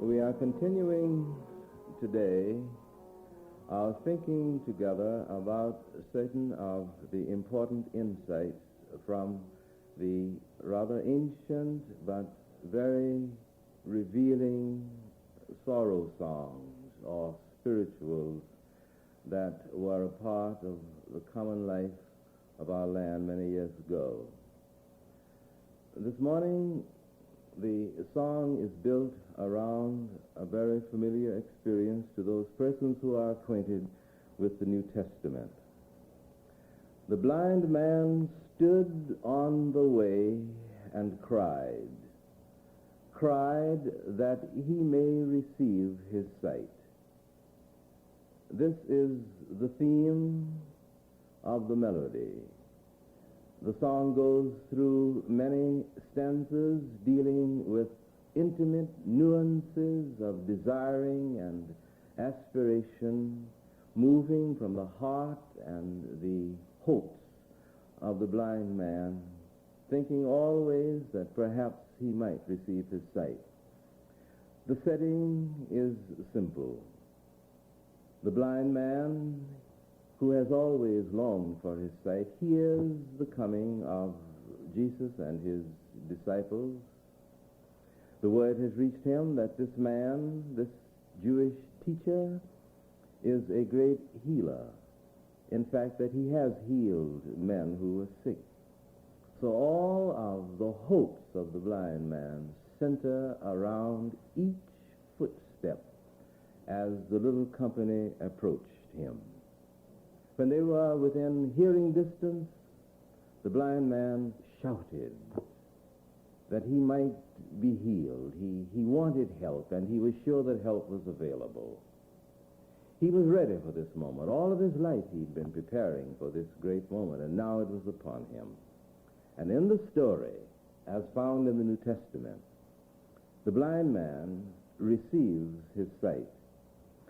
We are continuing today our thinking together about certain of the important insights from the rather ancient but very revealing sorrow songs or spirituals that were a part of the common life of our land many years ago. This morning, the song is built around a very familiar experience to those persons who are acquainted with the New Testament. The blind man stood on the way and cried that he may receive his sight. This is the theme of the melody. The song goes through many stanzas dealing with intimate nuances of desiring and aspiration, moving from the heart and the hopes of the blind man, thinking always that perhaps he might receive his sight. The setting is simple. The blind man, who has always longed for his sight, hears the coming of Jesus and his disciples. The word has reached him that this man, this Jewish teacher, is a great healer. In fact, that he has healed men who were sick. So all of the hopes of the blind man center around each footstep as the little company approached him. When they were within hearing distance, the blind man shouted that he might be healed. He wanted help, and he was sure that help was available. He was ready for this moment. All of his life he'd been preparing for this great moment, and now it was upon him. And in the story, as found in the New Testament, the blind man receives his sight.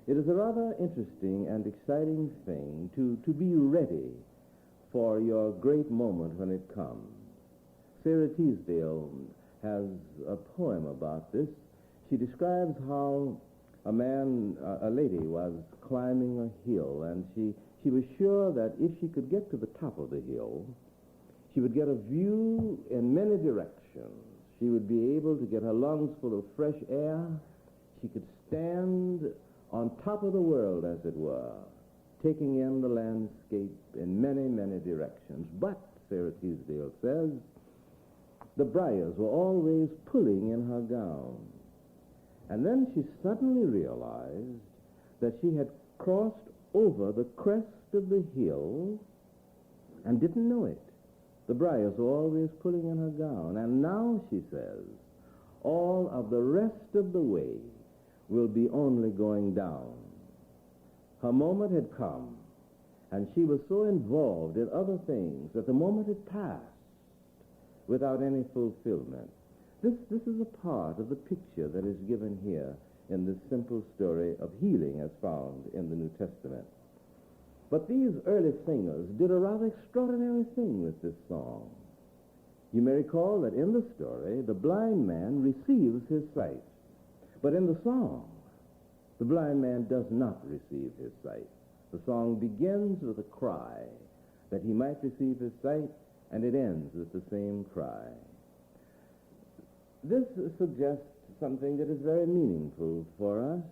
It is a rather interesting and exciting thing to be ready for your great moment when it comes. Sarah Teasdale has a poem about this. She describes how a lady was climbing a hill, and she was sure that if she could get to the top of the hill, she would get a view in many directions. She would be able to get her lungs full of fresh air. She could stand on top of the world, as it were, taking in the landscape in many, many directions. But, Sarah Teasdale says, the briars were always pulling in her gown. And then she suddenly realized that she had crossed over the crest of the hill and didn't know it. The briars were always pulling in her gown. And now, she says, all of the rest of the way will be only going down. Her moment had come, and she was so involved in other things that the moment had passed without any fulfillment. This is a part of the picture that is given here in this simple story of healing as found in the New Testament. But these early singers did a rather extraordinary thing with this song. You may recall that in the story, the blind man receives his sight. But in the song, the blind man does not receive his sight. The song begins with a cry that he might receive his sight, and it ends with the same cry. This suggests something that is very meaningful for us.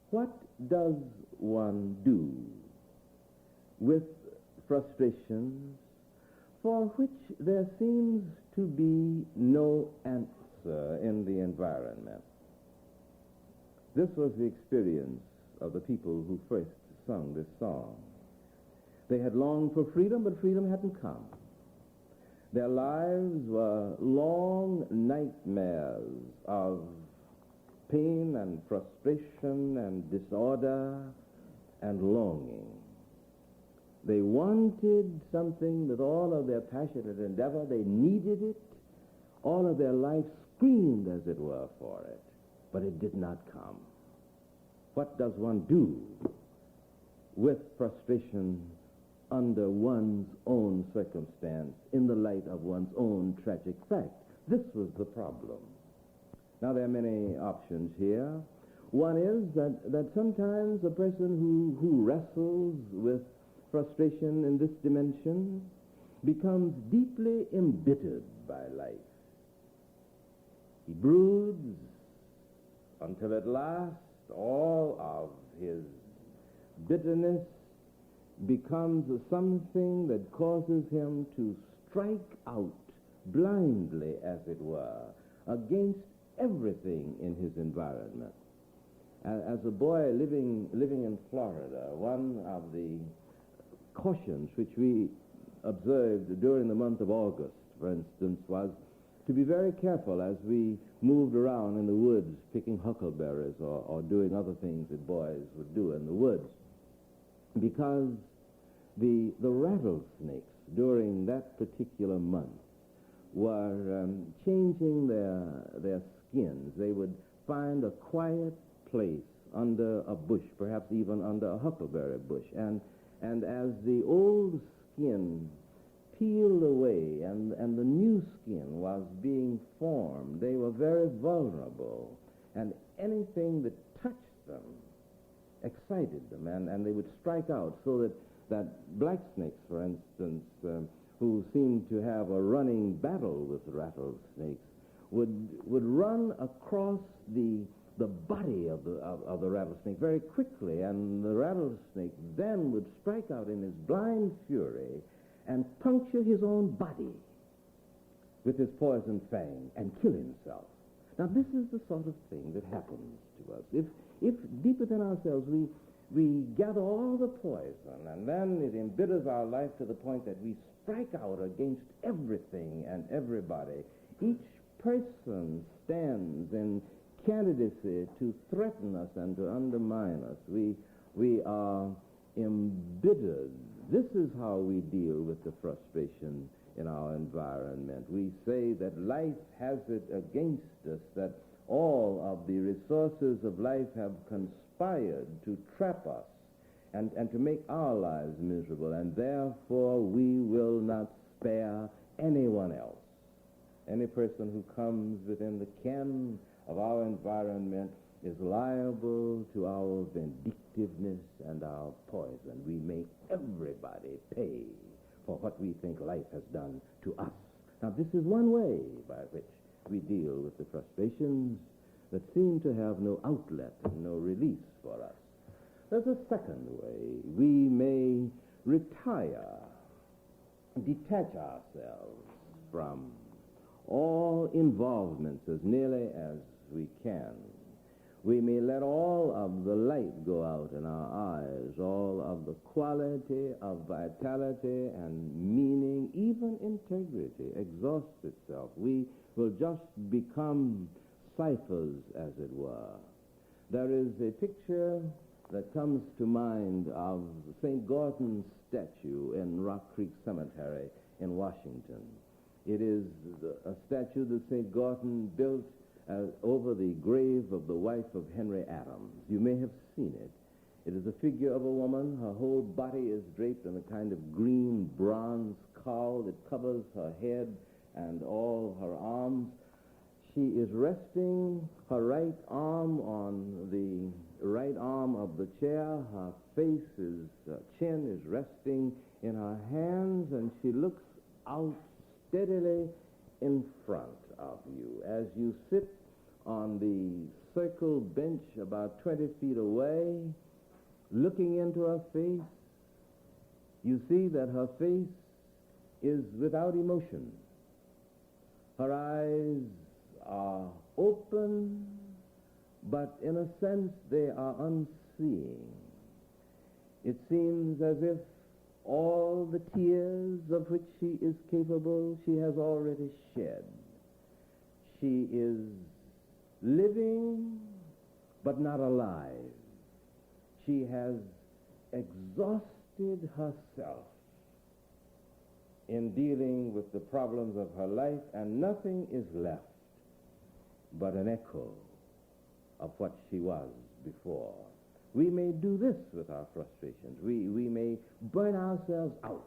What does one do with frustrations for which there seems to be no answer in the environment? This was the experience of the people who first sung this song. They had longed for freedom, but freedom hadn't come. Their lives were long nightmares of pain and frustration and disorder and longing. They wanted something with all of their passionate endeavor. They needed it. All of their life screamed, as it were, for it. But it did not come. What does one do with frustration under one's own circumstance, in the light of one's own tragic fact? This was the problem. Now, there are many options here. One is that sometimes a person who wrestles with frustration in this dimension becomes deeply embittered by life. He broods until at last all of his bitterness becomes something that causes him to strike out blindly, as it were, against everything in his environment. As a boy living in Florida, one of the cautions which we observed during the month of August, for instance, was to be very careful as we moved around in the woods picking huckleberries or doing other things that boys would do in the woods, because the rattlesnakes during that particular month were changing their skins. They would find a quiet place under a bush, perhaps even under a huckleberry bush, and as the old skin peeled away and the new skin was being formed, they were very vulnerable, and anything that touched them excited them, and they would strike out, so that black snakes, for instance, who seemed to have a running battle with rattlesnakes, would run across the body of the rattlesnake very quickly, and the rattlesnake then would strike out in his blind fury and puncture his own body with his poison fang and kill himself. Now, this is the sort of thing that happens to us. If deep within ourselves we gather all the poison, and then it embitters our life to the point that we strike out against everything and everybody. Each person stands in candidacy to threaten us and to undermine us. We are embittered. This is how we deal with the frustration in our environment. We say that life has it against us, that all of the resources of life have conspired to trap us and to make our lives miserable, and therefore we will not spare anyone else. Any person who comes within the ken of our environment is liable to our vindictiveness and our poison. We make everybody pay for what we think life has done to us. Now, this is one way by which we deal with the frustrations that seem to have no outlet and no release for us. There's a second way. We may retire, detach ourselves from all involvements as nearly as we can. We may let all of the light go out in our eyes, all of the quality of vitality and meaning, even integrity, exhaust itself. We will just become ciphers, as it were. There is a picture that comes to mind of St. Gordon's statue in Rock Creek Cemetery in Washington. It is a statue that St. Gordon built over the grave of the wife of Henry Adams. You may have seen it. It is a figure of a woman. Her whole body is draped in a kind of green bronze cowl that covers her head and all her arms. She is resting her right arm on the right arm of the chair. Her chin is resting in her hands, and she looks out steadily in front of you. As you sit on the circle bench about 20 feet away, looking into her face, you see that her face is without emotion. Her eyes are open, but in a sense they are unseeing. It seems as if all the tears of which she is capable, she has already shed. She is living, but not alive. She has exhausted herself in dealing with the problems of her life, and nothing is left but an echo of what she was before. We may do this with our frustrations. We may burn ourselves out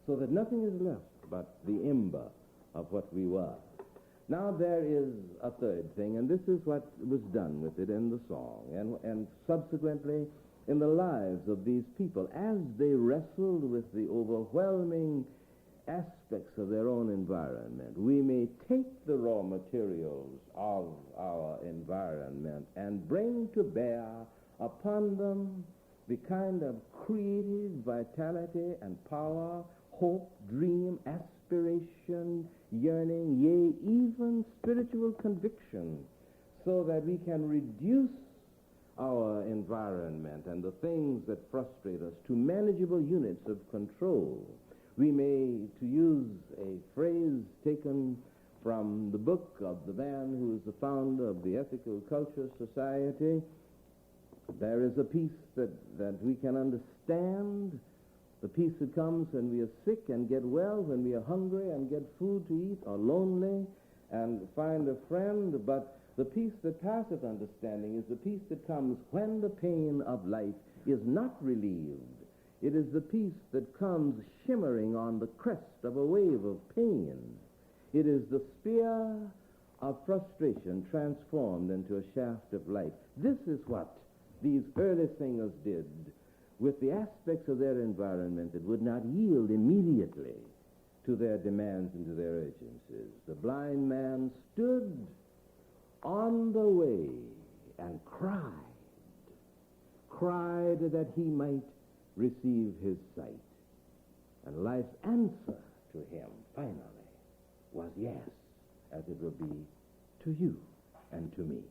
so that nothing is left but the ember of what we were. Now there is a third thing, and this is what was done with it in the song, and subsequently in the lives of these people as they wrestled with the overwhelming aspects of their own environment. We may take the raw materials of our environment and bring to bear upon them the kind of creative vitality and power, hope, dream, aspiration, yearning, yea, even spiritual conviction, so that we can reduce our environment and the things that frustrate us to manageable units of control. We may, to use a phrase taken from the book of the man who is the founder of the Ethical Culture Society, there is a peace that we can understand, the peace that comes when we are sick and get well, when we are hungry and get food to eat, or lonely and find a friend. But the peace that passeth understanding is the peace that comes when the pain of life is not relieved. It is the peace that comes shimmering on the crest of a wave of pain. It is the spear of frustration transformed into a shaft of light. This is what these early singers did with the aspects of their environment that would not yield immediately to their demands and to their urgencies. The blind man stood on the way and cried that he might receive his sight. And life's answer to him, finally, was yes, as it will be to you and to me.